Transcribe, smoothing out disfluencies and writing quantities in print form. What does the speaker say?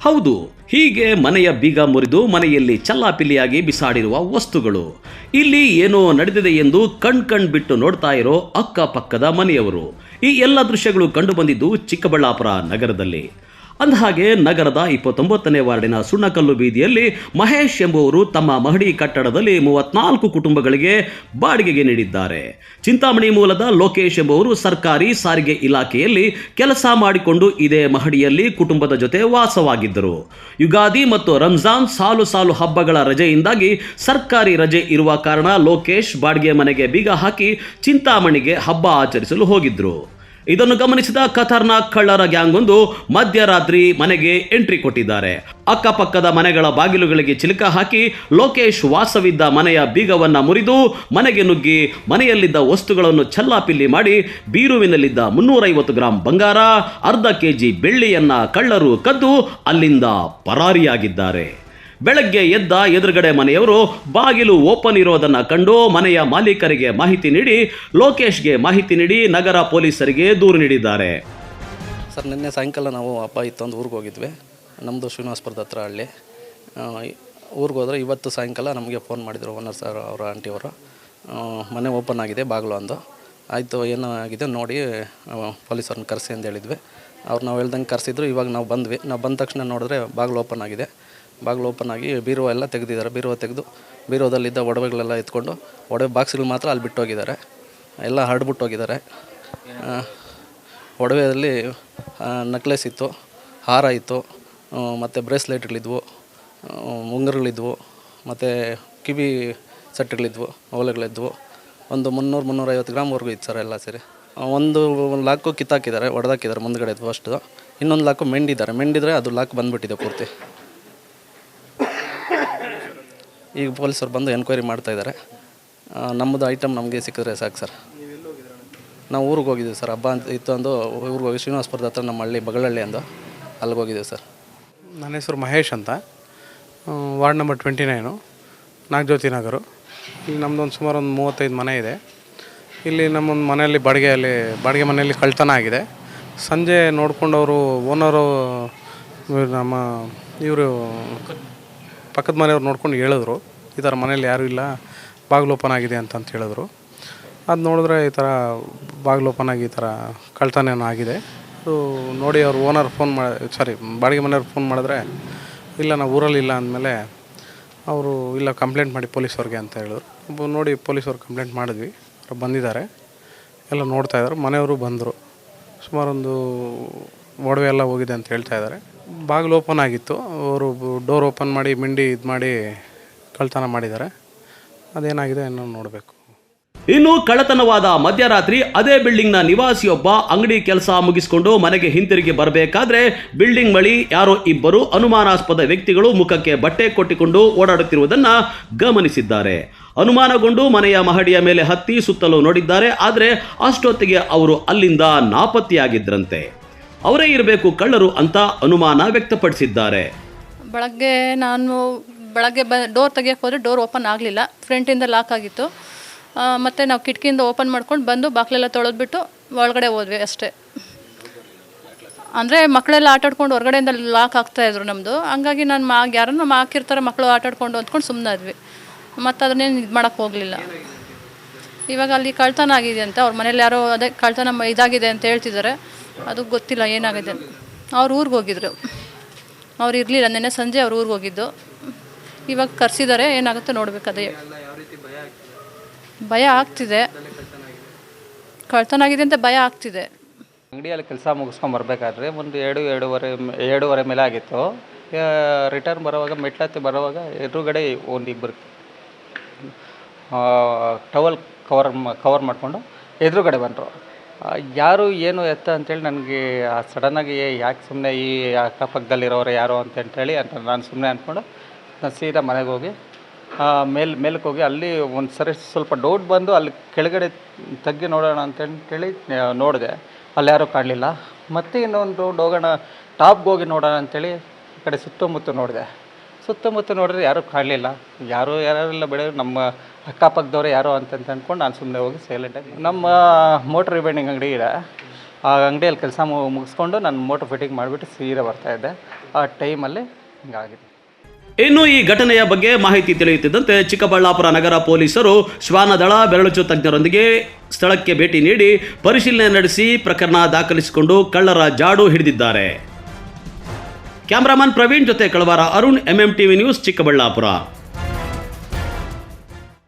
ಹೌದು, ಹೀಗೆ ಮನೆಯ ಬೀಗ ಮುರಿದು ಮನೆಯಲ್ಲಿ ಚಲ್ಲಾಪಿಲ್ಲಿಯಾಗಿ ಬಿಸಾಡಿರುವ ವಸ್ತುಗಳು. ಇಲ್ಲಿ ಏನೋ ನಡೆದಿದೆ ಎಂದು ಕಣ್ ಬಿಟ್ಟು ನೋಡ್ತಾ ಇರೋ ಅಕ್ಕಪಕ್ಕದ ಮನೆಯವರು. ಈ ಎಲ್ಲ ದೃಶ್ಯಗಳು ಕಂಡು ಬಂದಿದ್ದು ಚಿಕ್ಕಬಳ್ಳಾಪುರ ನಗರದಲ್ಲಿ. ಅಂದಹಾಗೆ ನಗರದ 29ನೇ ವಾರ್ಡಿನ ಸುಣ್ಣಕಲ್ಲು ಬೀದಿಯಲ್ಲಿ ಮಹೇಶ್ ಎಂಬುವರು ತಮ್ಮ ಮಹಡಿ ಕಟ್ಟಡದಲ್ಲಿ 34 ಕುಟುಂಬಗಳಿಗೆ ಬಾಡಿಗೆಗೆ ನೀಡಿದ್ದಾರೆ. ಚಿಂತಾಮಣಿ ಮೂಲದ ಲೋಕೇಶ್ ಎಂಬುವರು ಸರ್ಕಾರಿ ಸಾರಿಗೆ ಇಲಾಖೆಯಲ್ಲಿ ಕೆಲಸ ಮಾಡಿಕೊಂಡು ಇದೇ ಮಹಡಿಯಲ್ಲಿ ಕುಟುಂಬದ ಜೊತೆ ವಾಸವಾಗಿದ್ದರು. ಯುಗಾದಿ ಮತ್ತು ರಂಜಾನ್ ಸಾಲು ಹಬ್ಬಗಳ ರಜೆಯಿಂದಾಗಿ ಸರ್ಕಾರಿ ರಜೆ ಇರುವ ಕಾರಣ ಲೋಕೇಶ್ ಬಾಡಿಗೆ ಮನೆಗೆ ಬೀಗ ಹಾಕಿ ಚಿಂತಾಮಣಿಗೆ ಹಬ್ಬ ಆಚರಿಸಲು ಹೋಗಿದ್ರು. ಇದನ್ನು ಗಮನಿಸಿದ ಖತರ್ನಾಕ್ ಕಳ್ಳರ ಗ್ಯಾಂಗ್ ಒಂದು ಮಧ್ಯರಾತ್ರಿ ಮನೆಗೆ ಎಂಟ್ರಿ ಕೊಟ್ಟಿದ್ದಾರೆ. ಅಕ್ಕಪಕ್ಕದ ಮನೆಗಳ ಬಾಗಿಲುಗಳಿಗೆ ಚಿಲಕ ಹಾಕಿ ಲೋಕೇಶ್ ವಾಸವಿದ್ದ ಮನೆಯ ಬೀಗವನ್ನ ಮುರಿದು ಮನೆಗೆ ನುಗ್ಗಿ ಮನೆಯಲ್ಲಿದ್ದ ವಸ್ತುಗಳನ್ನು ಚಲ್ಲಾಪಿಲ್ಲಿ ಮಾಡಿ ಬೀರುವಿನಲ್ಲಿದ್ದ 350 ಗ್ರಾಂ ಬಂಗಾರ, ಅರ್ಧ ಕೆಜಿ ಬೆಳ್ಳಿಯನ್ನ ಕಳ್ಳರು ಕದ್ದು ಅಲ್ಲಿಂದ ಪರಾರಿಯಾಗಿದ್ದಾರೆ. ಬೆಳಗ್ಗೆ ಎದ್ದ ಎದುರುಗಡೆ ಮನೆಯವರು ಬಾಗಿಲು ಓಪನ್ ಇರೋದನ್ನು ಕಂಡು ಮನೆಯ ಮಾಲೀಕರಿಗೆ ಮಾಹಿತಿ ನೀಡಿ ಲೋಕೇಶ್ಗೆ ಮಾಹಿತಿ ನೀಡಿ ನಗರ ಪೊಲೀಸರಿಗೆ ದೂರು ನೀಡಿದ್ದಾರೆ. ಸರ್, ನಿನ್ನೆ ಸಾಯಂಕಾಲ ನಾವು ಹಬ್ಬ ಇತ್ತು ಒಂದು ಊರಿಗೆ ಹೋಗಿದ್ವಿ. ನಮ್ಮದು ಶ್ರೀನಿವಾಸಪುರದ ಹತ್ರ ಹಳ್ಳಿ. ಊರಿಗೆ ಹೋದರೆ ಇವತ್ತು ಸಾಯಂಕಾಲ ನಮಗೆ ಫೋನ್ ಮಾಡಿದರು ಓನರ್ ಸರ್ ಅವರ ಆಂಟಿಯವರು. ಮನೆ ಓಪನ್ ಆಗಿದೆ ಬಾಗಿಲು ಅಂದು. ಆಯಿತು, ಏನಾಗಿದೆ ನೋಡಿ ಪೊಲೀಸರನ್ನ ಕರೆಸಿ ಅಂತ ಹೇಳಿದ್ವಿ. ಅವ್ರು ನಾವು ಹೇಳ್ದಂಗೆ ಕರೆಸಿದ್ರು. ಇವಾಗ ನಾವು ಬಂದ್ವಿ. ನಾವು ಬಂದ ತಕ್ಷಣ ನೋಡಿದ್ರೆ ಬಾಗಿಲು ಓಪನ್ ಆಗಿದೆ. ಬಾಗಿಲು ಓಪನ್ ಆಗಿ ಬೀರುವ ಎಲ್ಲ ತೆಗೆದಿದ್ದಾರೆ. ಬೀರುವ ತೆಗೆದು ಬೀರುವದಲ್ಲಿದ್ದ ಒಡವೆಗಳೆಲ್ಲ ಎತ್ಕೊಂಡು ಒಡವೆ ಬಾಕ್ಸ್ಗಳು ಮಾತ್ರ ಅಲ್ಲಿ ಬಿಟ್ಟು ಹೋಗಿದ್ದಾರೆ. ಎಲ್ಲ ಹರಡ್ಬಿಟ್ಟು ಹೋಗಿದ್ದಾರೆ. ಒಡವೆಯಲ್ಲಿ ನೆಕ್ಲೆಸ್ ಇತ್ತು, ಹಾರ ಇತ್ತು, ಮತ್ತು ಬ್ರೇಸ್ಲೆಟ್ಗಳಿದ್ವು, ಉಂಗುರಗಳಿದ್ವು, ಮತ್ತು ಕಿವಿ ಸೆಟ್ಗಳಿದ್ವು, ಓಲೆಗಳಿದ್ವು. ಒಂದು 300-350 ಗ್ರಾಮ್ವರೆಗೂ ಇತ್ತು ಸರ್ ಎಲ್ಲ ಸೇರಿ. ಒಂದು ಲಾಕು ಕಿತ್ತಾಕಿದ್ದಾರೆ, ಹೊಡೆದಾಕಿದ್ದಾರೆ ಮುಂದ್ಗಡೆ ಫಸ್ಟು. ಇನ್ನೊಂದು ಲಾಕು ಮೆಂಡಿದ್ರೆ ಅದು ಲಾಕ್ ಬಂದುಬಿಟ್ಟಿದೆ ಪೂರ್ತಿ. ಈಗ ಪೊಲೀಸರು ಬಂದು ಎನ್ಕ್ವೈರಿ ಮಾಡ್ತಾಯಿದ್ದಾರೆ. ನಮ್ಮದು ಐಟಮ್ ನಮಗೆ ಸಿಕ್ಕಿದ್ರೆ ಸಾಕು ಸರ್. ನಾವು ಊರಿಗೆ ಹೋಗಿದ್ದೀವಿ ಸರ್. ಹಬ್ಬ ಅಂತ ಇತ್ತು ಅಂದು ಊರಿಗೆ ಹೋಗಿ ಶ್ರೀನಿವಾಸಪುರದ ಹತ್ರ ನಮ್ಮ ಹಳ್ಳಿ ಬಗಳಹಳ್ಳಿ ಅಂದು ಅಲ್ಲಿಗೆ ಹೋಗಿದ್ದೀವಿ ಸರ್. ನನ್ನ ಹೆಸರು ಮಹೇಶ್ ಅಂತ, ವಾರ್ಡ್ ನಂಬರ್ 29, ನಾಗಜ್ಯೋತಿ ನಗರು. ಇಲ್ಲಿ ನಮ್ಮದೊಂದು ಸುಮಾರು ಒಂದು 35 ಮನೆ ಇದೆ. ಇಲ್ಲಿ ನಮ್ಮೊಂದು ಮನೆಯಲ್ಲಿ ಬಾಡಿಗೆ ಮನೆಯಲ್ಲಿ ಕಳ್ತನ ಆಗಿದೆ. ಸಂಜೆ ನೋಡ್ಕೊಂಡವರು ಓನರು ನಮ್ಮ ಇವರು ಪಕ್ಕದ ಮನೆಯವ್ರು ನೋಡ್ಕೊಂಡು ಹೇಳಿದ್ರು, ಈ ಥರ ಮನೇಲಿ ಯಾರೂ ಇಲ್ಲ, ಬಾಗಿಲು ಓಪನ್ ಆಗಿದೆ ಅಂತ ಹೇಳಿದ್ರು. ಅದು ನೋಡಿದ್ರೆ ಈ ಥರ ಬಾಗಿಲು ಓಪನ್ ಆಗಿ ಈ ಥರ ಕಳ್ತನ ಆಗಿದೆ. ಅದು ನೋಡಿ ಅವ್ರು ಓನರ್ ಬಾಡಿಗೆ ಮನೆಯವ್ರು ಫೋನ್ ಮಾಡಿದ್ರೆ ಇಲ್ಲ ನಾವು ಊರಲ್ಲಿಲ್ಲ ಅಂದಮೇಲೆ ಅವರು ಇಲ್ಲ ಕಂಪ್ಲೇಂಟ್ ಮಾಡಿ ಪೊಲೀಸವ್ರಿಗೆ ಅಂತ ಹೇಳಿದ್ರು. ನೋಡಿ ಪೊಲೀಸವ್ರು ಕಂಪ್ಲೇಂಟ್ ಮಾಡಿದ್ವಿ. ಅವ್ರು ಬಂದಿದ್ದಾರೆ, ಎಲ್ಲ ನೋಡ್ತಾಯಿದ್ದಾರೆ. ಮನೆಯವರು ಬಂದರು. ಸುಮಾರೊಂದು ಒಡವೆ ಎಲ್ಲ ಹೋಗಿದೆ ಅಂತ ಹೇಳ್ತಾ ಇದ್ದಾರೆ. ಬಾಗಿಲು ಓಪನ್ ಆಗಿತ್ತು, ಅವರು ಡೋರ್ ಓಪನ್ ಮಾಡಿ ಇದು ಮಾಡಿ ಕಳ್ತನ ಮಾಡಿದ್ದಾರೆ. ಅದೇನಾಗಿದೆ ಅನ್ನೋ ನೋಡಬೇಕು. ಇನ್ನು ಕಳ್ಳತನವಾದ ಮಧ್ಯರಾತ್ರಿ ಅದೇ ಬಿಲ್ಡಿಂಗ್ನ ನಿವಾಸಿಯೊಬ್ಬ ಅಂಗಡಿ ಕೆಲಸ ಮುಗಿಸಿಕೊಂಡು ಮನೆಗೆ ಹಿಂತಿರುಗಿ ಬರಬೇಕಾದ್ರೆ ಬಿಲ್ಡಿಂಗ್ ಬಳಿ ಯಾರೋ ಇಬ್ಬರು ಅನುಮಾನಾಸ್ಪದ ವ್ಯಕ್ತಿಗಳು ಮುಖಕ್ಕೆ ಬಟ್ಟೆ ಕೊಟ್ಟಿಕೊಂಡು ಓಡಾಡುತ್ತಿರುವುದನ್ನು ಗಮನಿಸಿದ್ದಾರೆ. ಅನುಮಾನಗೊಂಡು ಮನೆಯ ಮಹಡಿಯ ಮೇಲೆ ಹತ್ತಿ ಸುತ್ತಲೂ ನೋಡಿದ್ದಾರೆ. ಆದರೆ ಅಷ್ಟೊತ್ತಿಗೆ ಅವರು ಅಲ್ಲಿಂದ ನಾಪತ್ತೆಯಾಗಿದ್ರಂತೆ. ಅವರೇ ಇರಬೇಕು ಕಳ್ಳರು ಅಂತ ಅನುಮಾನ ವ್ಯಕ್ತಪಡಿಸಿದ್ದಾರೆ. ಬೆಳಗ್ಗೆ ಡೋರ್ ತೆಗಿಯೋಕ್ಕೆ ಹೋದರೆ ಡೋರ್ ಓಪನ್ ಆಗಲಿಲ್ಲ, ಫ್ರಂಟಿಂದ ಲಾಕ್ ಆಗಿತ್ತು. ಮತ್ತು ನಾವು ಕಿಟಕಿಯಿಂದ ಓಪನ್ ಮಾಡ್ಕೊಂಡು ಬಂದು ಬಾಗಿಲೆಲ್ಲ ತೊಳೆದ್ಬಿಟ್ಟು ಒಳಗಡೆ ಹೋದ್ವಿ ಅಷ್ಟೇ. ಅಂದರೆ ಮಕ್ಕಳೆಲ್ಲ ಆಟಾಡ್ಕೊಂಡು ಹೊರಗಡೆಯಿಂದ ಲಾಕ್ ಆಗ್ತಾಯಿದ್ರು ನಮ್ಮದು. ಹಂಗಾಗಿ ಯಾರನ್ನ ಹಾಕಿರ್ತಾರೆ ಮಕ್ಕಳು ಆಟಾಡ್ಕೊಂಡು ಅಂದ್ಕೊಂಡು ಸುಮ್ಮನೆ ಆದ್ವಿ. ಮತ್ತು ಅದನ್ನೇನು ಇದು ಮಾಡೋಕ್ಕೆ ಹೋಗಲಿಲ್ಲ. ಇವಾಗ ಅಲ್ಲಿ ಕಳ್ತನ ಆಗಿದೆ ಅಂತ ಅವ್ರ ಮನೇಲಿ ಯಾರೋ ಅದೇ ಕಳ್ತನ ಇದಾಗಿದೆ ಅಂತ ಹೇಳ್ತಿದ್ದಾರೆ. ಅದು ಗೊತ್ತಿಲ್ಲ ಏನಾಗಿದೆ. ಅವ್ರು ಊರಿಗೆ ಹೋಗಿದ್ರು, ಅವ್ರು ಇರಲಿಲ್ಲ. ನೆನ್ನೆ ಸಂಜೆ ಅವ್ರು ಊರಿಗೆ ಹೋಗಿದ್ದು. ಇವಾಗ ಕರೆಸಿದ್ದಾರೆ, ಏನಾಗುತ್ತೆ ನೋಡ್ಬೇಕು. ಅದೇ ಭಯ ಆಗ್ತಿದೆ, ಕಳ್ತನ ಆಗಿದೆ ಅಂತ ಭಯ ಆಗ್ತಿದೆ. ಅಂಗಡಿಯಲ್ಲಿ ಕೆಲಸ ಮುಗಿಸ್ಕೊಂಡು ಬರಬೇಕಾದ್ರೆ ಒಂದು 7-7:30 ಮೇಲೆ ಆಗಿತ್ತು. ರಿಟರ್ನ್ ಬರೋವಾಗ ಮೆಟ್ಲತ್ತಿ ಬರೋವಾಗ ಎದುರುಗಡೆ ಒಂದಿಬ್ಬರು ಟವಲ್ ಕವರ್ ಮಾಡಿಕೊಂಡು ಎದುರುಗಡೆ ಬಂದರು. ಯಾರು ಏನು ಎತ್ತ ಅಂತೇಳಿ ನನಗೆ ಸಡನ್ನಾಗಿ ಯಾಕೆ ಸುಮ್ಮನೆ ಈ ಅಕ್ಕಪಕ್ಕದಲ್ಲಿರೋರು ಯಾರು ಅಂತೇಳಿ ನಾನು ಸುಮ್ಮನೆ ಅಂದ್ಕೊಂಡು ನಾನು ಸೀದಾ ಮನೆಗೆ ಹೋಗಿ ಮೇಲಕ್ಕೆ ಹೋಗಿ ಅಲ್ಲಿ ಒಂದು ಸರಿ ಸ್ವಲ್ಪ ಡೌಟ್ ಬಂದು ಅಲ್ಲಿ ಕೆಳಗಡೆ ತಗ್ಗಿ ನೋಡೋಣ ಅಂತೇಳಿ ನೋಡಿದೆ. ಅಲ್ಲಿ ಯಾರೂ ಕಾಣಲಿಲ್ಲ. ಮತ್ತೆ ಇನ್ನೊಂದು ರೌಂಡ್ ಹೋಗೋಣ, ಟಾಪ್ಗೆ ಹೋಗಿ ನೋಡೋಣ ಅಂಥೇಳಿ ಈ ಕಡೆ ಸುತ್ತಮುತ್ತ ನೋಡಿದ್ರೆ ಯಾರೂ ಕಾಣಲಿಲ್ಲ. ಯಾರೆಲ್ಲ ಬಿಡ ನಮ್ಮ ಅಕ್ಕಪಕ್ಕದವ್ರು ಯಾರೋ ಅಂತ ಅಂದ್ಕೊಂಡು ನಾನು ಸುಮ್ಮನೆ ಹೋಗಿ ಸೈಲೆಂಟಾಗಿ ನಮ್ಮ ಮೋಟ್ರ್ ರಿಪೇರಿಂಗ್ ಅಂಗಡಿ ಇದೆ. ಆ ಅಂಗಡಿಯಲ್ಲಿ ಕೆಲಸ ಮುಗಿಸ್ಕೊಂಡು ನಾನು ಮೋಟ್ರ್ ಫಿಟ್ಟಿಂಗ್ ಮಾಡಿಬಿಟ್ಟು ಸೀದಾ ಬರ್ತಾಯಿದ್ದೆ. ಆ ಟೈಮಲ್ಲಿ ಹಿಂಗಾಗಿದೆ. ಇನ್ನು ಈ ಘಟನೆಯ ಬಗ್ಗೆ ಮಾಹಿತಿ ತಿಳಿಯುತ್ತಿದ್ದಂತೆ ಚಿಕ್ಕಬಳ್ಳಾಪುರ ನಗರ ಪೊಲೀಸರು ಶ್ವಾನದಳ ಬೆರಳುಚು ತಜ್ಞರೊಂದಿಗೆ ಸ್ಥಳಕ್ಕೆ ಭೇಟಿ ನೀಡಿ ಪರಿಶೀಲನೆ ನಡೆಸಿ ಪ್ರಕರಣ ದಾಖಲಿಸಿಕೊಂಡು ಕಳ್ಳರ ಜಾಡು ಹಿಡಿದಿದ್ದಾರೆ. ಕ್ಯಾಮರಾಮನ್ ಪ್ರವೀಣ್ ಜೊತೆ ಕಳವಾರ ಅರುಣ್, MMTV ನ್ಯೂಸ್, ಚಿಕ್ಕಬಳ್ಳಾಪುರ.